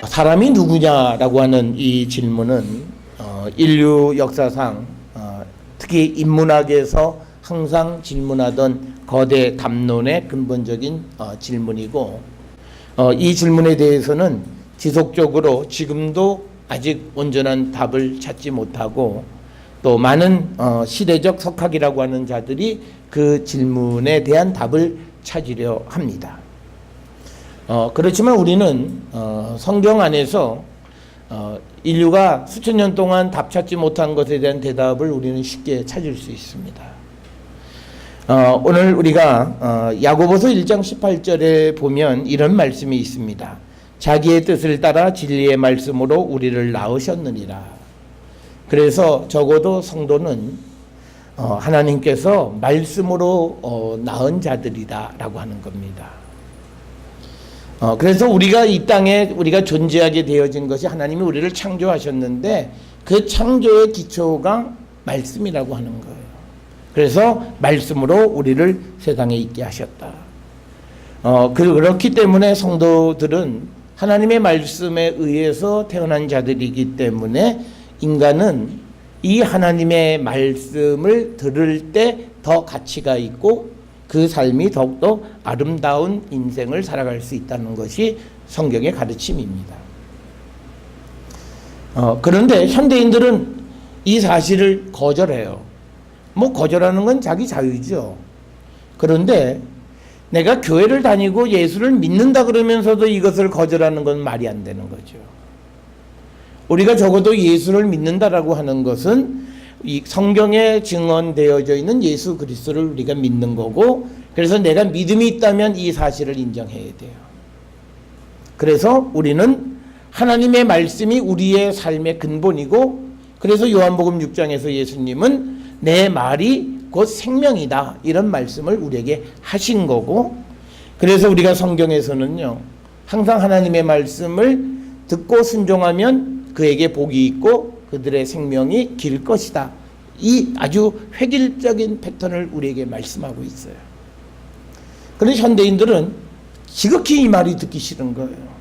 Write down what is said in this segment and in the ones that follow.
사람이 누구냐라고 하는 이 질문은 인류 역사상 특히 인문학에서 항상 질문하던 거대 담론의 근본적인 질문이고, 이 질문에 대해서는 지속적으로 지금도 아직 온전한 답을 찾지 못하고, 또 많은 시대적 석학이라고 하는 자들이 그 질문에 대한 답을 찾으려 합니다. 그렇지만 우리는 성경 안에서 인류가 수천 년 동안 답 찾지 못한 것에 대한 대답을 우리는 쉽게 찾을 수 있습니다. 오늘 우리가 야고보서 1장 18절에 보면 이런 말씀이 있습니다. 자기의 뜻을 따라 진리의 말씀으로 우리를 낳으셨느니라. 그래서 적어도 성도는 하나님께서 말씀으로 낳은 자들이다 라고 하는 겁니다. 그래서 우리가 이 땅에 우리가 존재하게 되어진 것이 하나님이 우리를 창조하셨는데 그 창조의 기초가 말씀이라고 하는 거예요. 그래서 말씀으로 우리를 세상에 있게 하셨다. 그렇기 때문에 성도들은 하나님의 말씀에 의해서 태어난 자들이기 때문에 인간은 이 하나님의 말씀을 들을 때 더 가치가 있고 그 삶이 더욱더 아름다운 인생을 살아갈 수 있다는 것이 성경의 가르침입니다. 그런데 현대인들은 이 사실을 거절해요. 거절하는 건 자기 자유죠. 그런데 내가 교회를 다니고 예수를 믿는다 그러면서도 이것을 거절하는 건 말이 안 되는 거죠. 우리가 적어도 예수를 믿는다라고 하는 것은 이 성경에 증언되어져 있는 예수 그리스도를 우리가 믿는 거고, 그래서 내가 믿음이 있다면 이 사실을 인정해야 돼요. 그래서 우리는 하나님의 말씀이 우리의 삶의 근본이고, 그래서 요한복음 6장에서 예수님은 내 말이 곧 생명이다 이런 말씀을 우리에게 하신 거고, 그래서 우리가 성경에서는요 항상 하나님의 말씀을 듣고 순종하면 그에게 복이 있고 그들의 생명이 길 것이다. 이 아주 획일적인 패턴을 우리에게 말씀하고 있어요. 그런데 현대인들은 지극히 이 말이 듣기 싫은 거예요.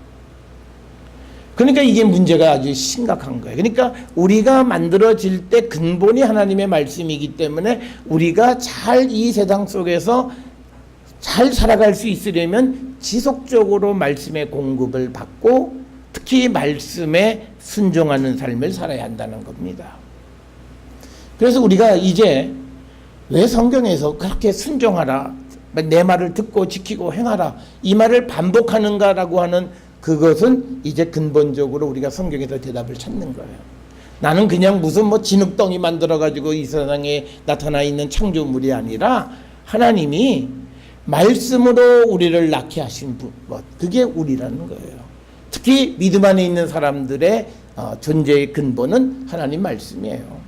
그러니까 이게 문제가 아주 심각한 거예요. 그러니까 우리가 만들어질 때 근본이 하나님의 말씀이기 때문에 우리가 잘 이 세상 속에서 잘 살아갈 수 있으려면 지속적으로 말씀의 공급을 받고 특히 말씀에 순종하는 삶을 살아야 한다는 겁니다. 그래서 우리가 이제 왜 성경에서 그렇게 순종하라, 내 말을 듣고 지키고 행하라 이 말을 반복하는가라고 하는 그것은 이제 근본적으로 우리가 성경에서 대답을 찾는 거예요. 나는 그냥 무슨 진흙덩이 만들어가지고 이 세상에 나타나 있는 창조물이 아니라 하나님이 말씀으로 우리를 낳게 하신 것, 그게 우리라는 거예요. 특히 믿음 안에 있는 사람들의 존재의 근본은 하나님 말씀이에요.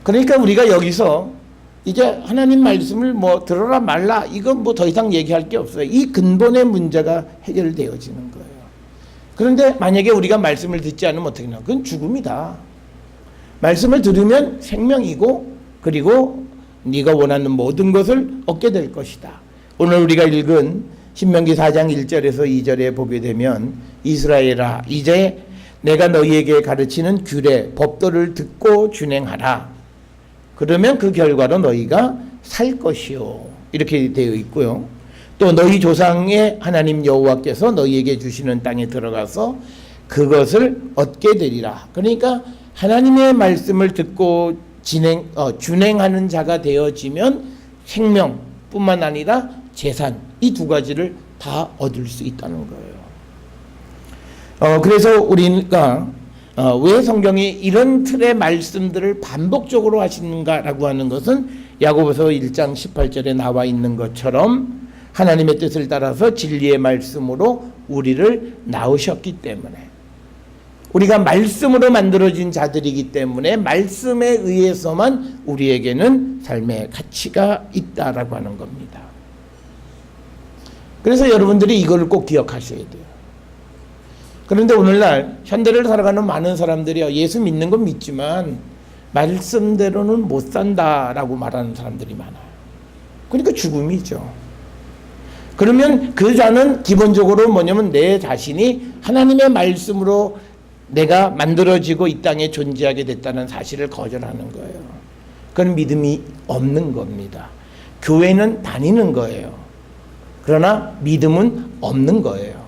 그러니까 우리가 여기서 이제 하나님 말씀을 들어라 말라 이건 더 이상 얘기할 게 없어요. 이 근본의 문제가 해결되어지는 거예요. 그런데 만약에 우리가 말씀을 듣지 않으면 어떻게 되나? 그건 죽음이다. 말씀을 들으면 생명이고 그리고 네가 원하는 모든 것을 얻게 될 것이다. 오늘 우리가 읽은 신명기 4장 1절에서 2절에 보게 되면 이스라엘아 이제 내가 너희에게 가르치는 규례 법도를 듣고 준행하라. 그러면 그 결과로 너희가 살 것이요 이렇게 되어 있고요. 또 너희 조상의 하나님 여호와께서 너희에게 주시는 땅에 들어가서 그것을 얻게 되리라. 그러니까 하나님의 말씀을 듣고 준행하는 자가 되어지면 생명뿐만 아니라 재산 이 두 가지를 다 얻을 수 있다는 거예요. 그래서 우리가 왜 성경이 이런 틀의 말씀들을 반복적으로 하시는가라고 하는 것은 야고보서 1장 18절에 나와 있는 것처럼 하나님의 뜻을 따라서 진리의 말씀으로 우리를 낳으셨기 때문에 우리가 말씀으로 만들어진 자들이기 때문에 말씀에 의해서만 우리에게는 삶의 가치가 있다라고 하는 겁니다. 그래서 여러분들이 이걸 꼭 기억하셔야 돼요. 그런데 오늘날 현대를 살아가는 많은 사람들이 예수 믿는 건 믿지만 말씀대로는 못 산다라고 말하는 사람들이 많아요. 그러니까 죽음이죠. 그러면 그 자는 기본적으로 뭐냐면 내 자신이 하나님의 말씀으로 내가 만들어지고 이 땅에 존재하게 됐다는 사실을 거절하는 거예요. 그건 믿음이 없는 겁니다. 교회는 다니는 거예요. 그러나 믿음은 없는 거예요.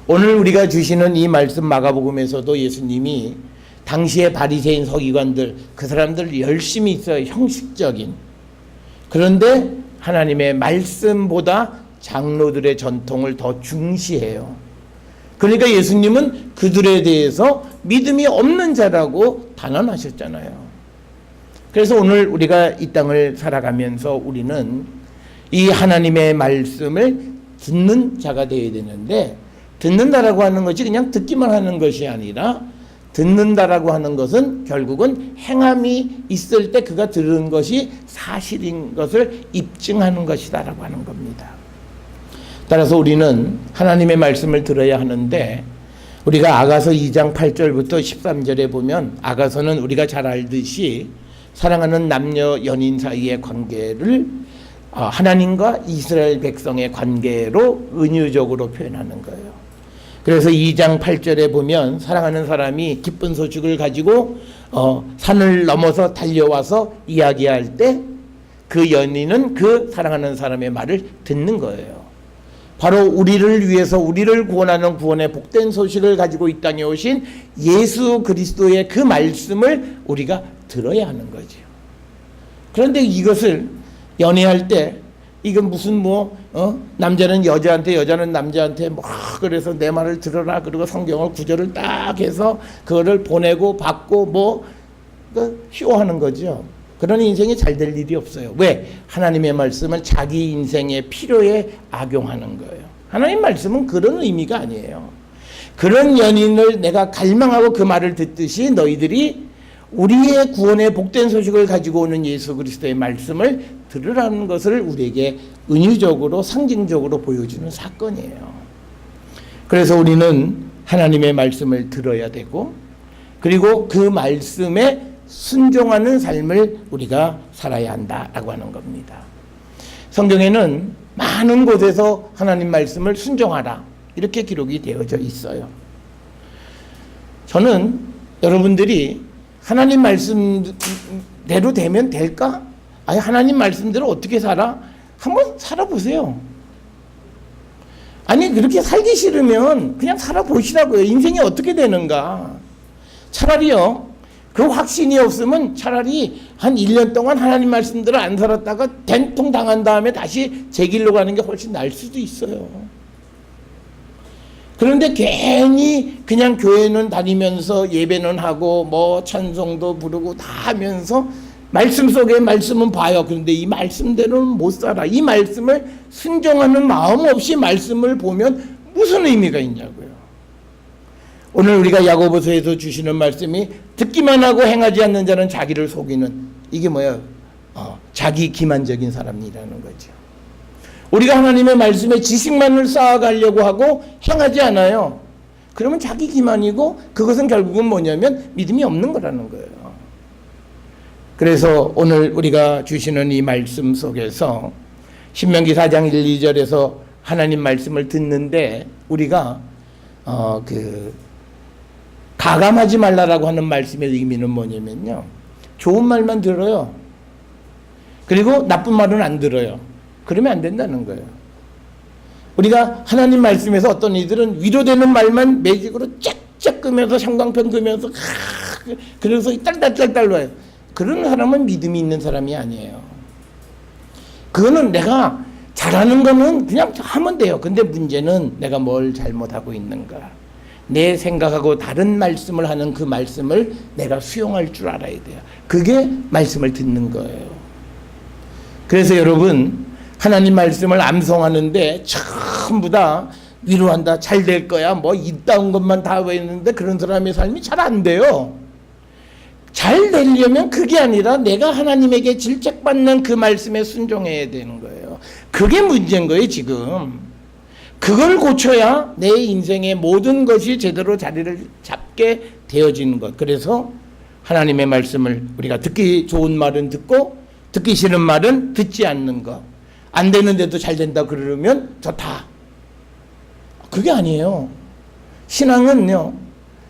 오늘 우리가 주시는 이 말씀 마가복음에서도 예수님이 당시의 바리새인 서기관들, 그 사람들 열심히 있어요. 형식적인. 그런데 하나님의 말씀보다 장로들의 전통을 더 중시해요. 그러니까 예수님은 그들에 대해서 믿음이 없는 자라고 단언하셨잖아요. 그래서 오늘 우리가 이 땅을 살아가면서 우리는 이 하나님의 말씀을 듣는 자가 되어야 되는데, 듣는다라고 하는 것이 그냥 듣기만 하는 것이 아니라, 듣는다라고 하는 것은 결국은 행함이 있을 때 그가 들은 것이 사실인 것을 입증하는 것이다라고 하는 겁니다. 따라서 우리는 하나님의 말씀을 들어야 하는데, 우리가 아가서 2장 8절부터 13절에 보면, 아가서는 우리가 잘 알듯이 사랑하는 남녀 연인 사이의 관계를 하나님과 이스라엘 백성의 관계로 은유적으로 표현하는 거예요. 그래서 2장 8절에 보면 사랑하는 사람이 기쁜 소식을 가지고 산을 넘어서 달려와서 이야기할 때 그 연인은 그 사랑하는 사람의 말을 듣는 거예요. 바로 우리를 위해서 우리를 구원하는 구원의 복된 소식을 가지고 이 땅에 오신 예수 그리스도의 그 말씀을 우리가 들어야 하는 거죠. 그런데 이것을 연애할 때 이건 무슨 남자는 여자한테 여자는 남자한테 그래서 내 말을 들어라 그리고 성경을 구절을 딱 해서 그거를 보내고 받고 쇼하는 거죠. 그런 인생이 잘 될 일이 없어요. 왜? 하나님의 말씀은 자기 인생의 필요에 악용하는 거예요. 하나님 말씀은 그런 의미가 아니에요. 그런 연인을 내가 갈망하고 그 말을 듣듯이 너희들이 우리의 구원의 복된 소식을 가지고 오는 예수 그리스도의 말씀을 들으라는 것을 우리에게 은유적으로 상징적으로 보여주는 사건이에요. 그래서 우리는 하나님의 말씀을 들어야 되고, 그리고 그 말씀에 순종하는 삶을 우리가 살아야 한다라고 하는 겁니다. 성경에는 많은 곳에서 하나님 말씀을 순종하라 이렇게 기록이 되어져 있어요. 저는 여러분들이 하나님 말씀대로 되면 될까? 아니, 하나님 말씀대로 어떻게 살아? 한번 살아보세요. 아니, 그렇게 살기 싫으면 그냥 살아보시라고요. 인생이 어떻게 되는가. 차라리요, 그 확신이 없으면 차라리 한 1년 동안 하나님 말씀대로 안 살았다가 된통 당한 다음에 다시 제 길로 가는 게 훨씬 나을 수도 있어요. 그런데 괜히 그냥 교회는 다니면서 예배는 하고 찬송도 부르고 다 하면서 말씀 속에 말씀은 봐요. 그런데 이 말씀대로는 못 살아. 이 말씀을 순종하는 마음 없이 말씀을 보면 무슨 의미가 있냐고요. 오늘 우리가 야고보서에서 주시는 말씀이 듣기만 하고 행하지 않는 자는 자기를 속이는, 이게 뭐예요? 자기 기만적인 사람이라는 거죠. 우리가 하나님의 말씀에 지식만을 쌓아가려고 하고 행하지 않아요. 그러면 자기 기만이고, 그것은 결국은 뭐냐면 믿음이 없는 거라는 거예요. 그래서 오늘 우리가 주시는 이 말씀 속에서 신명기 4장 1, 2절에서 하나님 말씀을 듣는데 우리가 가감하지 말라라고 하는 말씀의 의미는 뭐냐면요, 좋은 말만 들어요. 그리고 나쁜 말은 안 들어요. 그러면 안 된다는 거예요. 우리가 하나님 말씀에서 어떤 이들은 위로되는 말만 매직으로 쫙쫙 끄면서 형광펜 끄면서 그래서 딸딸딸딸 와요. 그런 사람은 믿음이 있는 사람이 아니에요. 그거는 내가 잘하는 거는 그냥 하면 돼요. 근데 문제는 내가 뭘 잘못하고 있는가. 내 생각하고 다른 말씀을 하는 그 말씀을 내가 수용할 줄 알아야 돼요. 그게 말씀을 듣는 거예요. 그래서 여러분, 하나님 말씀을 암송하는데 전부 다 위로한다, 잘 될 거야, 이딴 것만 다 했는데 그런 사람의 삶이 잘 안 돼요. 잘 되려면 그게 아니라 내가 하나님에게 질책받는 그 말씀에 순종해야 되는 거예요. 그게 문제인 거예요, 지금. 그걸 고쳐야 내 인생의 모든 것이 제대로 자리를 잡게 되어지는 것. 그래서 하나님의 말씀을 우리가 듣기 좋은 말은 듣고 듣기 싫은 말은 듣지 않는 것. 안 되는데도 잘 된다 그러면 좋다. 그게 아니에요. 신앙은요,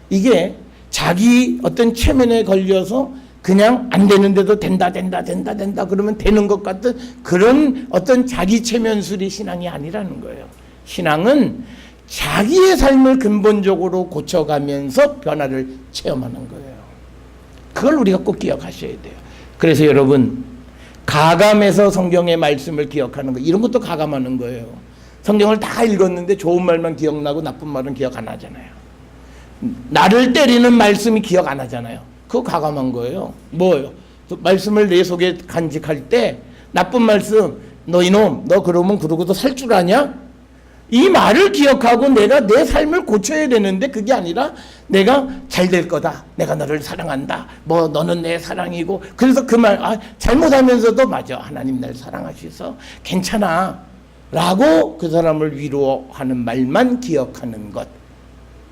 이게 자기 어떤 체면에 걸려서 그냥 안 되는데도 된다 그러면 되는 것 같은 그런 어떤 자기 체면술이 신앙이 아니라는 거예요. 신앙은 자기의 삶을 근본적으로 고쳐가면서 변화를 체험하는 거예요. 그걸 우리가 꼭 기억하셔야 돼요. 그래서 여러분, 가감해서 성경의 말씀을 기억하는 거, 이런 것도 가감하는 거예요. 성경을 다 읽었는데 좋은 말만 기억나고 나쁜 말은 기억 안 하잖아요. 나를 때리는 말씀이 기억 안 하잖아요. 그거 가감한 거예요. 뭐예요? 말씀을 내 속에 간직할 때 나쁜 말씀, 너 이놈, 너 그러면 그러고도 살 줄 아냐? 이 말을 기억하고 내가 내 삶을 고쳐야 되는데, 그게 아니라 내가 잘 될 거다, 내가 너를 사랑한다, 뭐 너는 내 사랑이고, 그래서 그 말 잘못하면서도 맞아, 하나님 날 사랑하셔서 괜찮아 라고 그 사람을 위로하는 말만 기억하는 것,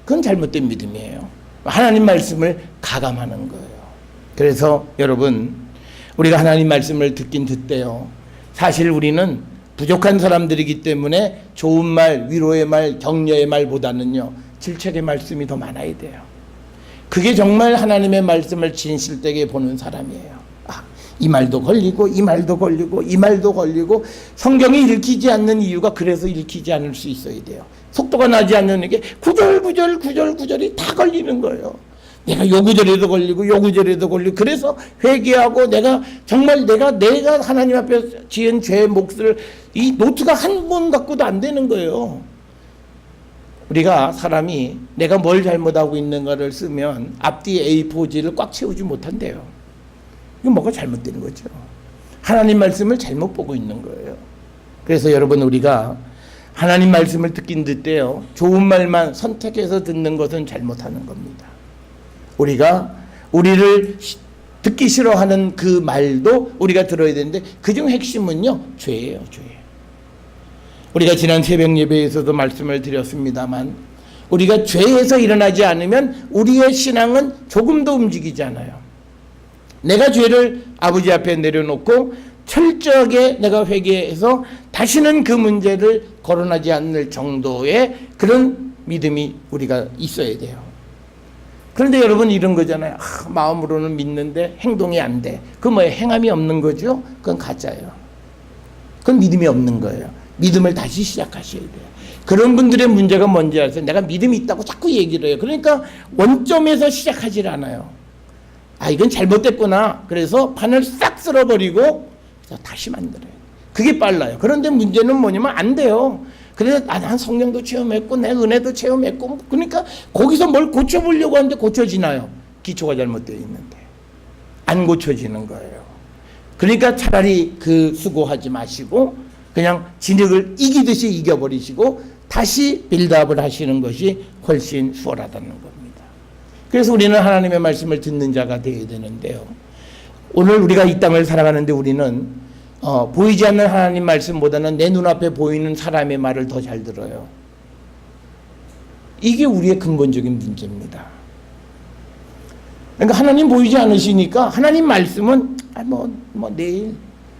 그건 잘못된 믿음이에요. 하나님 말씀을 가감하는 거예요. 그래서 여러분, 우리가 하나님 말씀을 듣긴 듣대요. 사실 우리는 부족한 사람들이기 때문에 좋은 말, 위로의 말, 격려의 말보다는요, 질책의 말씀이 더 많아야 돼요. 그게 정말 하나님의 말씀을 진실되게 보는 사람이에요. 이 말도 걸리고 이 말도 걸리고 이 말도 걸리고, 성경이 읽히지 않는 이유가 그래서 읽히지 않을 수 있어야 돼요. 속도가 나지 않는 게 구절이 다 걸리는 거예요. 내가 요 구절에도 걸리고 요 구절에도 걸리고, 그래서 회개하고 내가 정말 내가 하나님 앞에 지은 죄의 몫을, 이 노트가 한 번 갖고도 안 되는 거예요. 우리가 사람이 내가 뭘 잘못하고 있는가를 쓰면 앞뒤 A4지를 꽉 채우지 못한대요. 이거 뭐가 잘못되는 거죠. 하나님 말씀을 잘못 보고 있는 거예요. 그래서 여러분, 우리가 하나님 말씀을 듣긴 듣대요. 좋은 말만 선택해서 듣는 것은 잘못하는 겁니다. 우리가 우리를 듣기 싫어하는 그 말도 우리가 들어야 되는데, 그중 핵심은요, 죄예요, 죄. 우리가 지난 새벽 예배에서도 말씀을 드렸습니다만, 우리가 죄에서 일어나지 않으면 우리의 신앙은 조금도 움직이지 않아요. 내가 죄를 아버지 앞에 내려놓고 철저하게 내가 회개해서 다시는 그 문제를 거론하지 않을 정도의 그런 믿음이 우리가 있어야 돼요. 그런데 여러분, 이런 거잖아요. 마음으로는 믿는데 행동이 안 돼. 그건 뭐예요? 행함이 없는 거죠? 그건 가짜예요. 그건 믿음이 없는 거예요. 믿음을 다시 시작하셔야 돼요. 그런 분들의 문제가 뭔지 아세요? 내가 믿음이 있다고 자꾸 얘기를 해요. 그러니까 원점에서 시작하질 않아요. 이건 잘못됐구나. 그래서 판을 싹 쓸어버리고 다시 만들어요. 그게 빨라요. 그런데 문제는 뭐냐면 안 돼요. 그래서 난 성령도 체험했고 내 은혜도 체험했고, 그러니까 거기서 뭘 고쳐보려고 하는데 고쳐지나요? 기초가 잘못되어 있는데 안 고쳐지는 거예요. 그러니까 차라리 그 수고하지 마시고 그냥 진흙을 이기듯이 이겨버리시고 다시 빌드업을 하시는 것이 훨씬 수월하다는 겁니다. 그래서 우리는 하나님의 말씀을 듣는 자가 되어야 되는데요, 오늘 우리가 이 땅을 살아가는데 우리는 보이지 않는 하나님 말씀보다는 내 눈앞에 보이는 사람의 말을 더 잘 들어요. 이게 우리의 근본적인 문제입니다. 그러니까 하나님 보이지 않으시니까 하나님 말씀은 내일,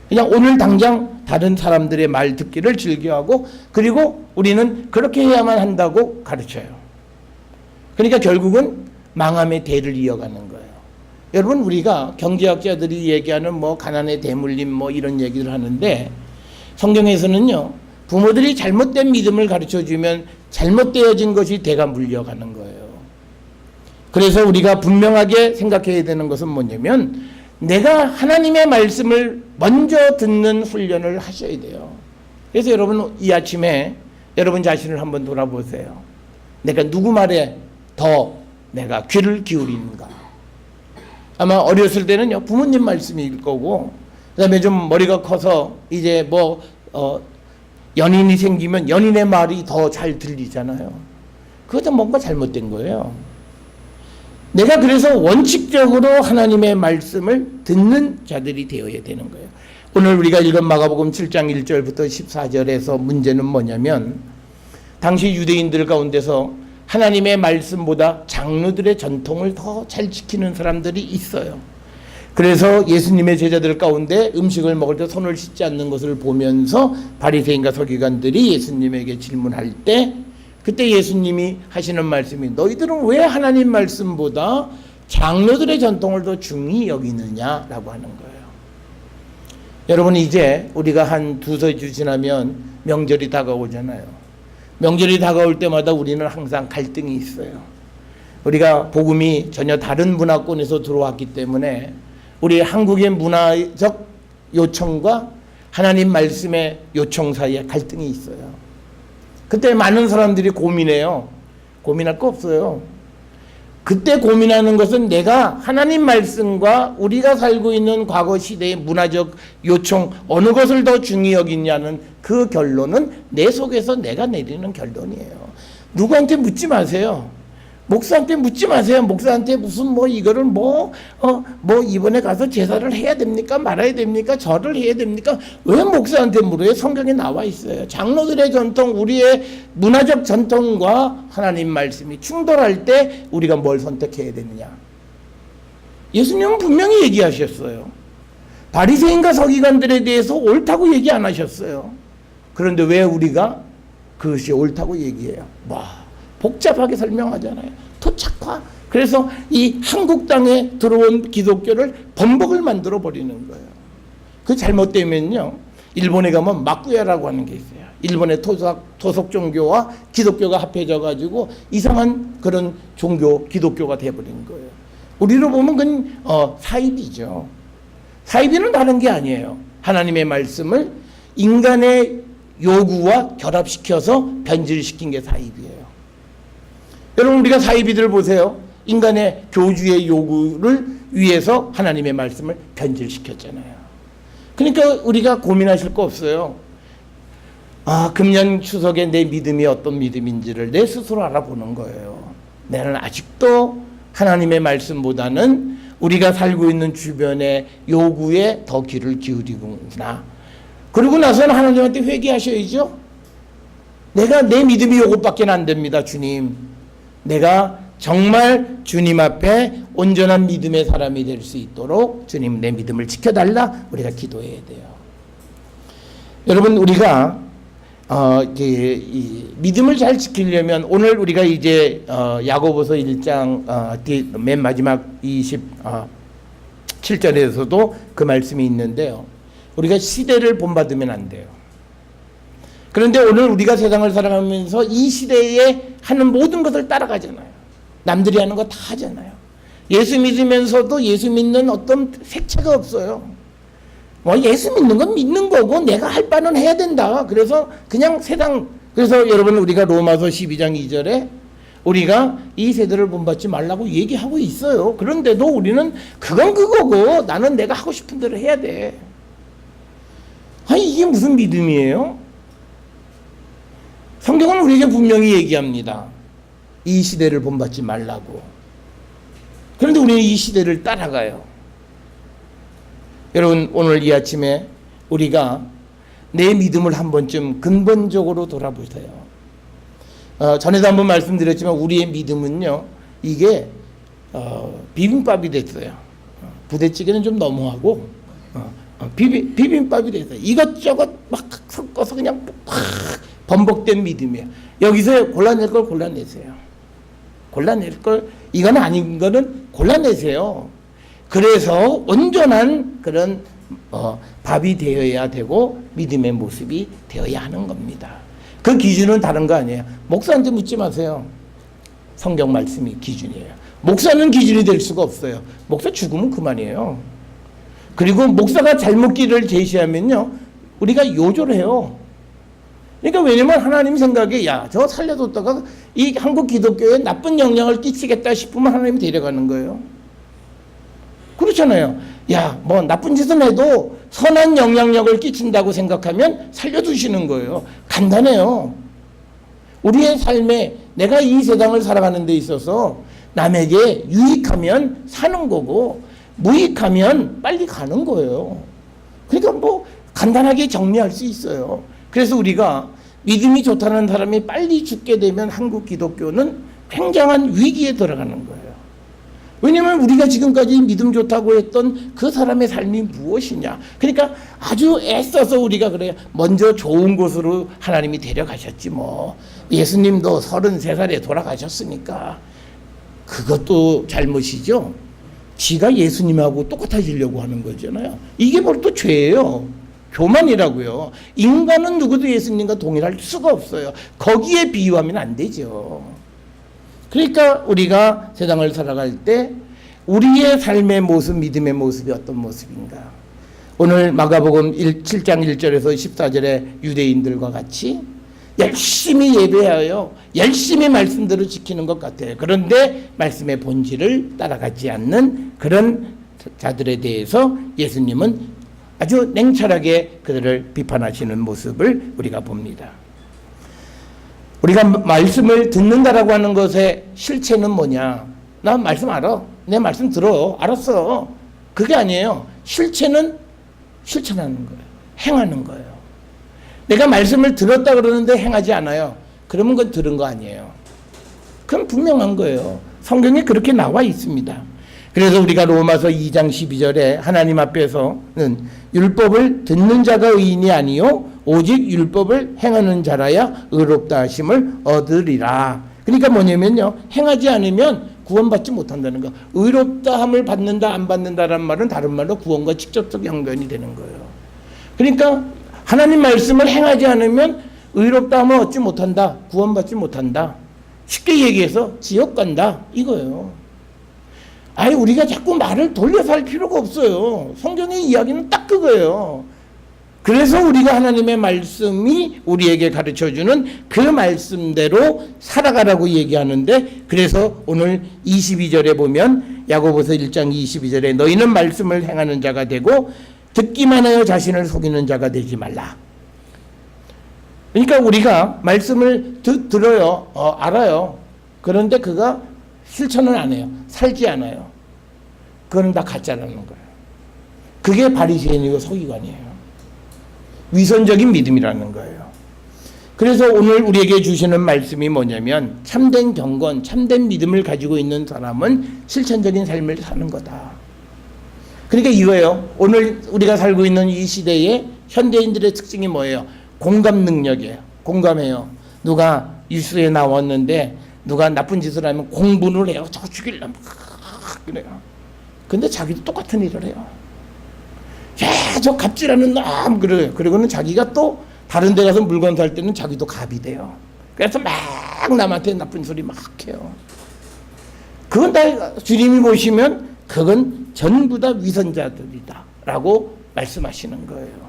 그냥 오늘 당장 다른 사람들의 말 듣기를 즐겨하고, 그리고 우리는 그렇게 해야만 한다고 가르쳐요. 그러니까 결국은 망함의 대를 이어가는 거예요. 여러분, 우리가 경제학자들이 얘기하는 가난의 대물림 이런 얘기를 하는데, 성경에서는요, 부모들이 잘못된 믿음을 가르쳐주면 잘못되어진 것이 대가 물려가는 거예요. 그래서 우리가 분명하게 생각해야 되는 것은 뭐냐면, 내가 하나님의 말씀을 먼저 듣는 훈련을 하셔야 돼요. 그래서 여러분, 이 아침에 여러분 자신을 한번 돌아보세요. 내가 누구 말에 더 내가 귀를 기울이는가? 아마 어렸을 때는요, 부모님 말씀일 거고, 그 다음에 좀 머리가 커서 이제 연인이 생기면 연인의 말이 더 잘 들리잖아요. 그것도 뭔가 잘못된 거예요. 내가 그래서 원칙적으로 하나님의 말씀을 듣는 자들이 되어야 되는 거예요. 오늘 우리가 읽은 마가복음 7장 1절부터 14절에서 문제는 뭐냐면, 당시 유대인들 가운데서 하나님의 말씀보다 장로들의 전통을 더 잘 지키는 사람들이 있어요. 그래서 예수님의 제자들 가운데 음식을 먹을 때 손을 씻지 않는 것을 보면서 바리새인과 서기관들이 예수님에게 질문할 때 그때 예수님이 하시는 말씀이 너희들은 왜 하나님 말씀보다 장로들의 전통을 더 중히 여기느냐라고 하는 거예요. 여러분, 이제 우리가 한 두세 주 지나면 명절이 다가오잖아요. 명절이 다가올 때마다 우리는 항상 갈등이 있어요. 우리가 복음이 전혀 다른 문화권에서 들어왔기 때문에 우리 한국의 문화적 요청과 하나님 말씀의 요청 사이에 갈등이 있어요. 그때 많은 사람들이 고민해요. 고민할 거 없어요. 그때 고민하는 것은 내가 하나님 말씀과 우리가 살고 있는 과거 시대의 문화적 요청 어느 것을 더 중히 여기냐는 그 결론은 내 속에서 내가 내리는 결론이에요. 누구한테 묻지 마세요. 목사한테 묻지 마세요. 목사한테 무슨 이거를 이번에 가서 제사를 해야 됩니까? 말아야 됩니까? 절을 해야 됩니까? 왜 목사한테 물어요? 성경에 나와 있어요. 장로들의 전통, 우리의 문화적 전통과 하나님 말씀이 충돌할 때 우리가 뭘 선택해야 되느냐? 예수님은 분명히 얘기하셨어요. 바리새인과 서기관들에 대해서 옳다고 얘기 안 하셨어요. 그런데 왜 우리가 그것이 옳다고 얘기해요? 복잡하게 설명하잖아요. 토착화. 그래서 이 한국 땅에 들어온 기독교를 범벅을 만들어 버리는 거예요. 그 잘못되면요, 일본에 가면 마쿠야라고 하는 게 있어요. 일본의 토속 종교와 기독교가 합해져 가지고 이상한 그런 종교, 기독교가 돼버린 거예요. 우리로 보면 그건 사이비죠. 사이비는 다른 게 아니에요. 하나님의 말씀을 인간의 요구와 결합시켜서 변질시킨 게 사이비예요. 여러분, 우리가 사이비들 보세요. 인간의 교주의 요구를 위해서 하나님의 말씀을 변질시켰잖아요. 그러니까 우리가 고민하실 거 없어요. 금년 추석에 내 믿음이 어떤 믿음인지를 내 스스로 알아보는 거예요. 나는 아직도 하나님의 말씀보다는 우리가 살고 있는 주변의 요구에 더 귀를 기울이구나. 그러고 나서는 하나님한테 회개하셔야죠. 내가 내 믿음이 요것밖에 안 됩니다, 주님. 내가 정말 주님 앞에 온전한 믿음의 사람이 될 수 있도록 주님 내 믿음을 지켜달라 우리가 기도해야 돼요. 여러분, 우리가 이 믿음을 잘 지키려면 오늘 우리가 이제 야고보서 1장 맨 마지막 27절에서도 그 말씀이 있는데요. 우리가 시대를 본받으면 안 돼요. 그런데 오늘 우리가 세상을 살아가면서 이 시대에 하는 모든 것을 따라가잖아요. 남들이 하는 거 다 하잖아요. 예수 믿으면서도 예수 믿는 어떤 색채가 없어요. 예수 믿는 건 믿는 거고 내가 할 바는 해야 된다. 그래서 그냥 그래서 여러분, 우리가 로마서 12장 2절에 우리가 이 세대를 본받지 말라고 얘기하고 있어요. 그런데도 우리는 그건 그거고 나는 내가 하고 싶은 대로 해야 돼. 이게 무슨 믿음이에요? 성경은 우리에게 분명히 얘기합니다. 이 시대를 본받지 말라고. 그런데 우리는 이 시대를 따라가요. 여러분, 오늘 이 아침에 우리가 내 믿음을 한 번쯤 근본적으로 돌아보세요. 전에도 한번 말씀드렸지만 우리의 믿음은요, 이게 비빔밥이 됐어요. 부대찌개는 좀 너무하고 비빔밥이 됐어요. 이것저것 막 섞어서 그냥 번복된 믿음이에요. 여기서 골라낼 걸 골라내세요. 골라낼 걸, 이건 아닌 거는 골라내세요. 그래서 온전한 그런 밥이 되어야 되고 믿음의 모습이 되어야 하는 겁니다. 그 기준은 다른 거 아니에요. 목사한테 묻지 마세요. 성경 말씀이 기준이에요. 목사는 기준이 될 수가 없어요. 목사 죽으면 그만이에요. 그리고 목사가 잘못 길을 제시하면요, 우리가 요조를 해요. 그러니까 왜냐면 하나님 생각에 저 살려뒀다가 이 한국 기독교에 나쁜 영향을 끼치겠다 싶으면 하나님이 데려가는 거예요. 그렇잖아요. 나쁜 짓은 해도 선한 영향력을 끼친다고 생각하면 살려두시는 거예요. 간단해요. 우리의 삶에 내가 이 세상을 살아가는 데 있어서 남에게 유익하면 사는 거고 무익하면 빨리 가는 거예요. 그러니까 간단하게 정리할 수 있어요. 그래서 우리가 믿음이 좋다는 사람이 빨리 죽게 되면 한국 기독교는 굉장한 위기에 들어가는 거예요. 왜냐하면 우리가 지금까지 믿음 좋다고 했던 그 사람의 삶이 무엇이냐. 그러니까 아주 애써서 우리가 그래요. 먼저 좋은 곳으로 하나님이 데려가셨지 뭐. 예수님도 33살에 돌아가셨으니까. 그것도 잘못이죠. 지가 예수님하고 똑같아지려고 하는 거잖아요. 이게 바로 또 죄예요. 교만이라고요. 인간은 누구도 예수님과 동일할 수가 없어요. 거기에 비유하면 안 되죠. 그러니까 우리가 세상을 살아갈 때 우리의 삶의 모습, 믿음의 모습이 어떤 모습인가. 오늘 마가복음 7장 1절에서 14절에 유대인들과 같이 열심히 예배하여 열심히 말씀대로 지키는 것 같아요. 그런데 말씀의 본질을 따라가지 않는 그런 자들에 대해서 예수님은 아주 냉철하게 그들을 비판하시는 모습을 우리가 봅니다. 우리가 말씀을 듣는다라고 하는 것의 실체는 뭐냐? 나 말씀 알아. 내 말씀 들어. 알았어. 그게 아니에요. 실체는 실천하는 거예요. 행하는 거예요. 내가 말씀을 들었다 그러는데 행하지 않아요. 그러면 그건 들은 거 아니에요. 그건 분명한 거예요. 성경에 그렇게 나와 있습니다. 그래서 우리가 로마서 2장 12절에 하나님 앞에서는 율법을 듣는 자가 의인이 아니요 오직 율법을 행하는 자라야 의롭다 하심을 얻으리라. 그러니까 뭐냐면요. 행하지 않으면 구원받지 못한다는 거. 의롭다함을 받는다 안 받는다라는 말은 다른 말로 구원과 직접적 연관이 되는 거예요. 그러니까 하나님 말씀을 행하지 않으면 의롭다함을 얻지 못한다. 구원받지 못한다. 쉽게 얘기해서 지옥 간다. 이거예요. 아예 우리가 자꾸 말을 돌려서 할 필요가 없어요. 성경의 이야기는 딱 그거예요. 그래서 우리가 하나님의 말씀이 우리에게 가르쳐주는 그 말씀대로 살아가라고 얘기하는데, 그래서 오늘 22절에 보면 야고보서 1장 22절에 너희는 말씀을 행하는 자가 되고 듣기만 하여 자신을 속이는 자가 되지 말라. 그러니까 우리가 말씀을 들어요. 알아요. 그런데 그가 실천을 안 해요. 살지 않아요. 그건 다 가짜라는 거예요. 그게 바리새인이고 서기관이에요. 위선적인 믿음이라는 거예요. 그래서 오늘 우리에게 주시는 말씀이 뭐냐면 참된 경건, 참된 믿음을 가지고 있는 사람은 실천적인 삶을 사는 거다. 그러니까 이거예요. 오늘 우리가 살고 있는 이 시대에 현대인들의 특징이 뭐예요? 공감 능력이에요. 공감해요. 누가 뉴스에 나왔는데 누가 나쁜 짓을 하면 공분을 해요. 저거 죽이려면 그래요. 근데 자기도 똑같은 일을 해요. 야, 저 갑질하는 놈 그래요. 그리고는 자기가 또 다른 데 가서 물건 살 때는 자기도 갑이 돼요. 그래서 막 남한테 나쁜 소리 막 해요. 그건 다 주님이 보시면 그건 전부 다 위선자들이다 라고 말씀하시는 거예요.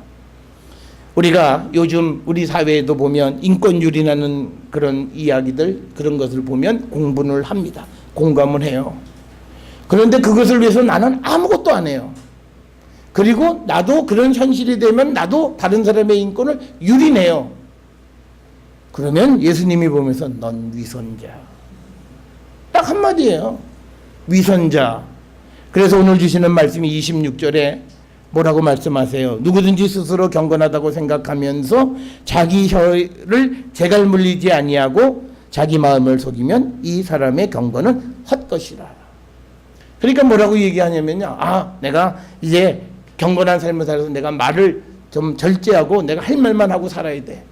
우리가 요즘 우리 사회에도 보면 인권유린하는 그런 이야기들, 그런 것을 보면 공분을 합니다. 공감을 해요. 그런데 그것을 위해서 나는 아무것도 안 해요. 그리고 나도 그런 현실이 되면 나도 다른 사람의 인권을 유린해요. 그러면 예수님이 보면서 넌 위선자. 딱 한마디예요. 위선자. 그래서 오늘 주시는 말씀이 26절에 뭐라고 말씀하세요? 누구든지 스스로 경건하다고 생각하면서 자기 혀를 재갈 물리지 아니하고 자기 마음을 속이면 이 사람의 경건은 헛것이라. 그러니까 뭐라고 얘기하냐면요. 내가 이제 경건한 삶을 살아서 내가 말을 좀 절제하고 내가 할 말만 하고 살아야 돼.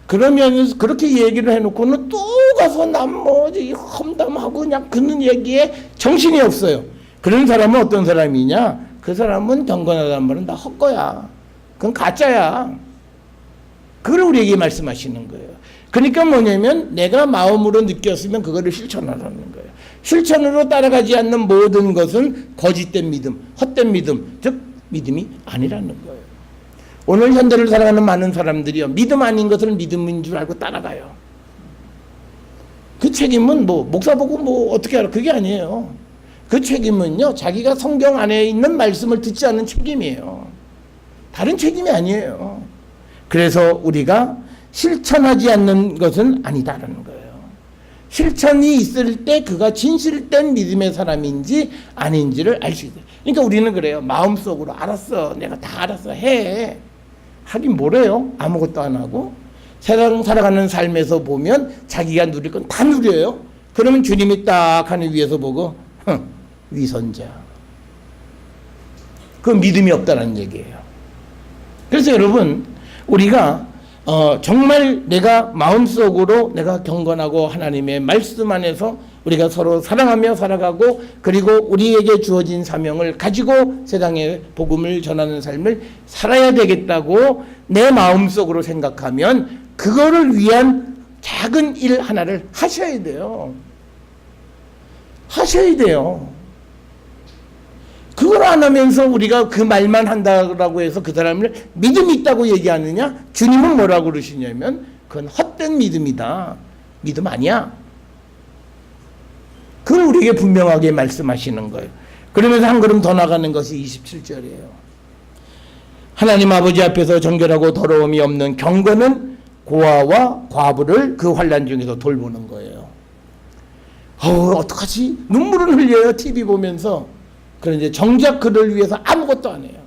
그러면 그렇게 얘기를 해놓고는 또 가서 남 뭐지 험담하고 그냥 그런 얘기에 정신이 없어요. 그런 사람은 어떤 사람이냐? 그 사람은 경건하다는 말은 다 헛거야. 그건 가짜야. 그걸 우리에게 말씀하시는 거예요. 그러니까 뭐냐면 내가 마음으로 느꼈으면 그거를 실천하라는 거예요. 실천으로 따라가지 않는 모든 것은 거짓된 믿음, 헛된 믿음, 즉 믿음이 아니라는 거예요. 오늘 현대를 살아가는 많은 사람들이요, 믿음 아닌 것을 믿음인 줄 알고 따라가요. 그 책임은 뭐 목사 보고 뭐 어떻게 알아? 그게 아니에요. 그 책임은요, 자기가 성경 안에 있는 말씀을 듣지 않는 책임이에요. 다른 책임이 아니에요. 그래서 우리가 실천하지 않는 것은 아니다라는 거예요. 실천이 있을 때 그가 진실된 믿음의 사람인지 아닌지를 알 수 있어요. 그러니까 우리는 그래요. 마음속으로 알았어. 내가 다 알았어. 해. 하긴 뭐래요? 아무것도 안 하고. 세상 살아가는 삶에서 보면 자기가 누릴 건 다 누려요. 그러면 주님이 딱 하늘 위에서 보고 위선자. 그 믿음이 없다는 얘기예요. 그래서 여러분, 우리가 정말 내가 마음속으로 내가 경건하고 하나님의 말씀 안에서 우리가 서로 사랑하며 살아가고, 그리고 우리에게 주어진 사명을 가지고 세상에 복음을 전하는 삶을 살아야 되겠다고 내 마음속으로 생각하면 그거를 위한 작은 일 하나를 하셔야 돼요. 하셔야 돼요. 그걸 안 하면서 우리가 그 말만 한다고 해서 그 사람을 믿음이 있다고 얘기하느냐? 주님은 뭐라고 그러시냐면 그건 헛된 믿음이다. 믿음 아니야. 그걸 우리에게 분명하게 말씀하시는 거예요. 그러면서 한 걸음 더 나가는 것이 27절이에요. 하나님 아버지 앞에서 정결하고 더러움이 없는 경건은 고아와 과부를 그 환난 중에서 돌보는 거예요. 어떡하지? 눈물은 흘려요. TV 보면서. 그런데 정작 그를 위해서 아무것도 안 해요.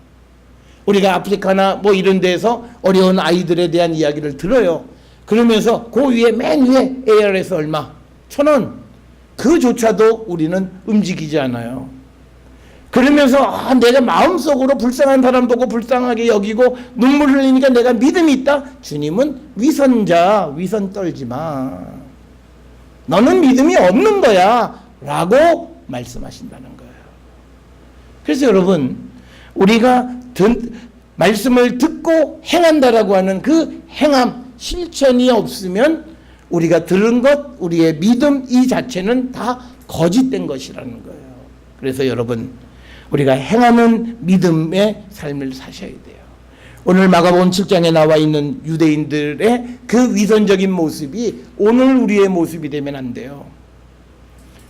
우리가 아프리카나 뭐 이런 데서 어려운 아이들에 대한 이야기를 들어요. 그러면서 그 위에 맨 위에 ARS 얼마? 1,000원. 그조차도 우리는 움직이지 않아요. 그러면서 내가 마음속으로 불쌍한 사람 보고 불쌍하게 여기고 눈물 흘리니까 내가 믿음이 있다. 주님은 위선자, 위선 떨지 마. 너는 믿음이 없는 거야 라고 말씀하신다는 거예요. 그래서 여러분, 우리가 말씀을 듣고 행한다라고 하는 그 행함, 실천이 없으면 우리가 들은 것, 우리의 믿음 이 자체는 다 거짓된 것이라는 거예요. 그래서 여러분, 우리가 행하는 믿음의 삶을 사셔야 돼요. 오늘 마가복음 7장에 나와 있는 유대인들의 그 위선적인 모습이 오늘 우리의 모습이 되면 안 돼요.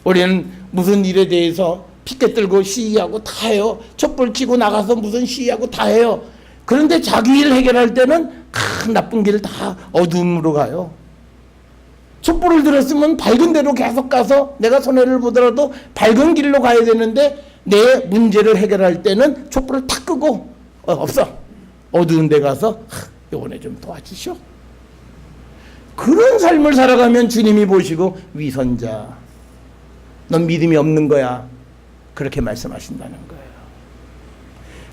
우리는 무슨 일에 대해서 피켓 들고 시위하고 다 해요. 촛불 켜고 나가서 무슨 시위하고 다 해요. 그런데 자기 일 해결할 때는 큰 나쁜 길을 다 어둠으로 가요. 촛불을 들었으면 밝은 데로 계속 가서 내가 손해를 보더라도 밝은 길로 가야 되는데 내 문제를 해결할 때는 촛불을 탁 끄고 없어. 어두운 데 가서 요번에 좀 도와주시오. 그런 삶을 살아가면 주님이 보시고 위선자, 넌 믿음이 없는 거야. 그렇게 말씀하신다는 거예요.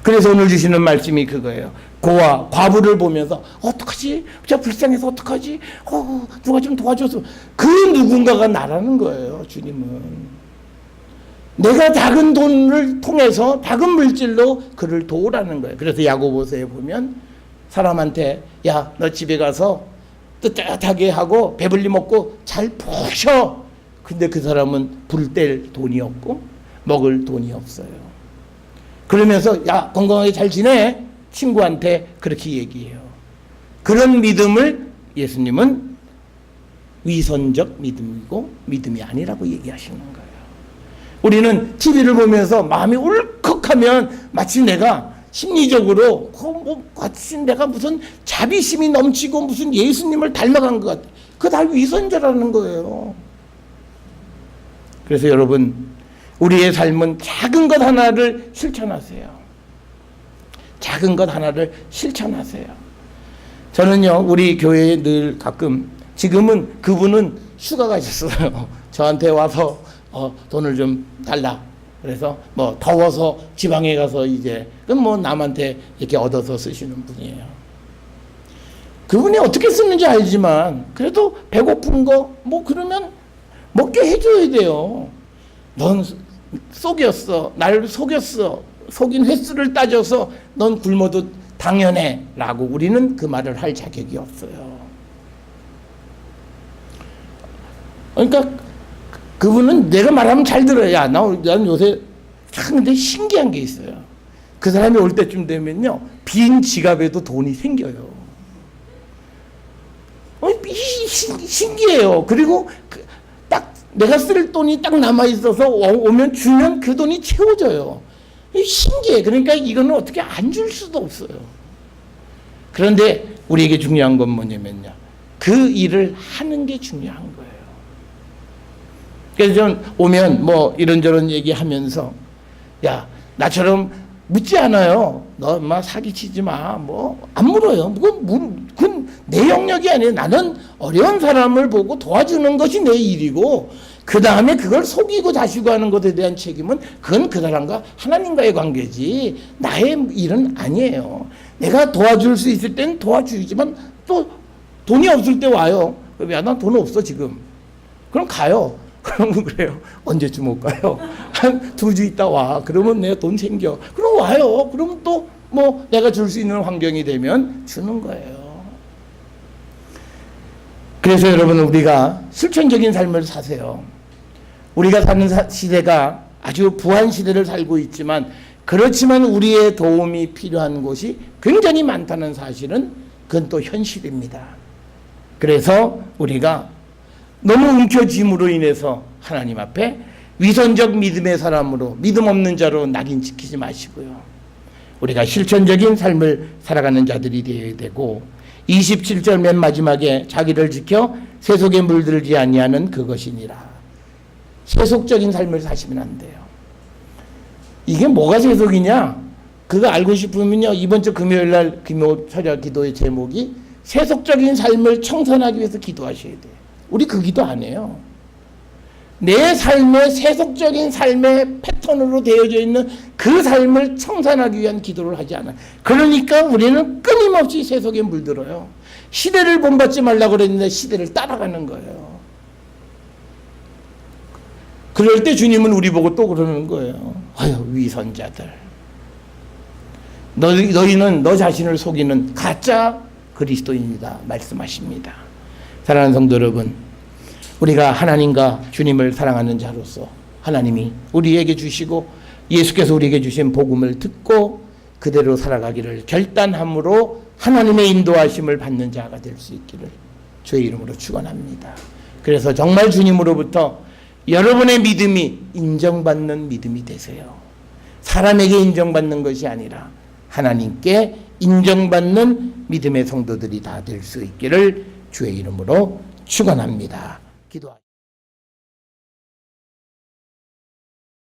그래서 오늘 주시는 말씀이 그거예요. 고아, 과부를 보면서 어떡하지? 저 불쌍해서 어떡하지? 누가 좀 도와줘서. 그 누군가가 나라는 거예요. 주님은. 내가 작은 돈을 통해서 작은 물질로 그를 도우라는 거예요. 그래서 야고보서에 보면 사람한테 야, 너 집에 가서 뜨뜻하게 하고 배불리 먹고 잘 푹 쉬어. 근데 그 사람은 불 뗄 돈이 없고 먹을 돈이 없어요. 그러면서 야, 건강하게 잘 지내? 친구한테 그렇게 얘기해요. 그런 믿음을 예수님은 위선적 믿음이고 믿음이 아니라고 얘기하시는 거예요. 우리는 TV를 보면서 마음이 울컥하면 마치 내가 심리적으로 같이 내가 무슨 자비심이 넘치고 무슨 예수님을 닮아간 것 같아. 그거 다 위선자라는 거예요. 그래서 여러분, 우리의 삶은 작은 것 하나를 실천하세요. 작은 것 하나를 실천하세요. 저는요, 우리 교회에 늘 가끔, 지금은 그분은 휴가 가셨어요. 저한테 와서 돈을 좀 달라. 그래서 뭐 더워서 지방에 가서 이제 그럼 뭐 남한테 이렇게 얻어서 쓰시는 분이에요. 그분이 어떻게 쓰는지 알지만 그래도 배고픈 거 뭐 그러면 먹게 해줘야 돼요. 넌 속였어. 날 속였어. 속인 횟수를 따져서 넌 굶어도 당연해 라고 우리는 그 말을 할 자격이 없어요. 그러니까 그분은 내가 말하면 잘 들어요. 야, 난 요새 참 근데 신기한 게 있어요. 그 사람이 올 때쯤 되면요, 빈 지갑에도 돈이 생겨요. 신기해요. 그리고 딱 내가 쓸 돈이 딱 남아 있어서 오면 주면 그 돈이 채워져요. 신기해. 그러니까 이거는 어떻게 안 줄 수도 없어요. 그런데 우리에게 중요한 건 뭐냐면요, 그 일을 하는 게 중요한 거예요. 그래서 전 오면 뭐 이런저런 얘기하면서 야, 나처럼 묻지 않아요. 너 엄마 사기치지 마. 뭐 안 물어요. 그건 내 영역이 아니에요. 나는 어려운 사람을 보고 도와주는 것이 내 일이고 그 다음에 그걸 속이고 다시고 하는 것에 대한 책임은 그건 그 사람과 하나님과의 관계지 나의 일은 아니에요. 내가 도와줄 수 있을 때는 도와주지만 또 돈이 없을 때 와요. 야, 난 돈 없어 지금. 그럼 가요. 그러면 그래요. 언제쯤 올까요? 한 2주 있다 와. 그러면 내가 돈 생겨. 그럼 와요. 그러면 또 뭐 내가 줄 수 있는 환경이 되면 주는 거예요. 그래서 여러분 우리가 실천적인 삶을 사세요. 우리가 사는 시대가 아주 부한 시대를 살고 있지만 그렇지만 우리의 도움이 필요한 곳이 굉장히 많다는 사실은 그건 또 현실입니다. 그래서 우리가 너무 움켜짐으로 인해서 하나님 앞에 위선적 믿음의 사람으로 믿음 없는 자로 낙인 찍히지 마시고요. 우리가 실천적인 삶을 살아가는 자들이 되어야 되고 27절 맨 마지막에 자기를 지켜 세속에 물들지 아니하는 그것이니라. 세속적인 삶을 사시면 안 돼요. 이게 뭐가 세속이냐? 그거 알고 싶으면요. 이번 주 금요일 날 설야 기도의 제목이 세속적인 삶을 청산하기 위해서 기도하셔야 돼요. 우리 그 기도 안 해요. 내 삶의 세속적인 삶의 패턴으로 되어져 있는 그 삶을 청산하기 위한 기도를 하지 않아요. 그러니까 우리는 끊임없이 세속에 물들어요. 시대를 본받지 말라고 그랬는데 시대를 따라가는 거예요. 그럴 때 주님은 우리 보고 또 그러는 거예요. 아유, 위선자들. 너희는 너 자신을 속이는 가짜 그리스도인이다 말씀하십니다. 사랑하는 성도 여러분, 우리가 하나님과 주님을 사랑하는 자로서 하나님이 우리에게 주시고 예수께서 우리에게 주신 복음을 듣고 그대로 살아가기를 결단함으로 하나님의 인도하심을 받는 자가 될 수 있기를 주의 이름으로 축원합니다. 그래서 정말 주님으로부터 여러분의 믿음이 인정받는 믿음이 되세요. 사람에게 인정받는 것이 아니라 하나님께 인정받는 믿음의 성도들이 다 될 수 있기를 주의 이름으로 축원합니다. 기도하십시오.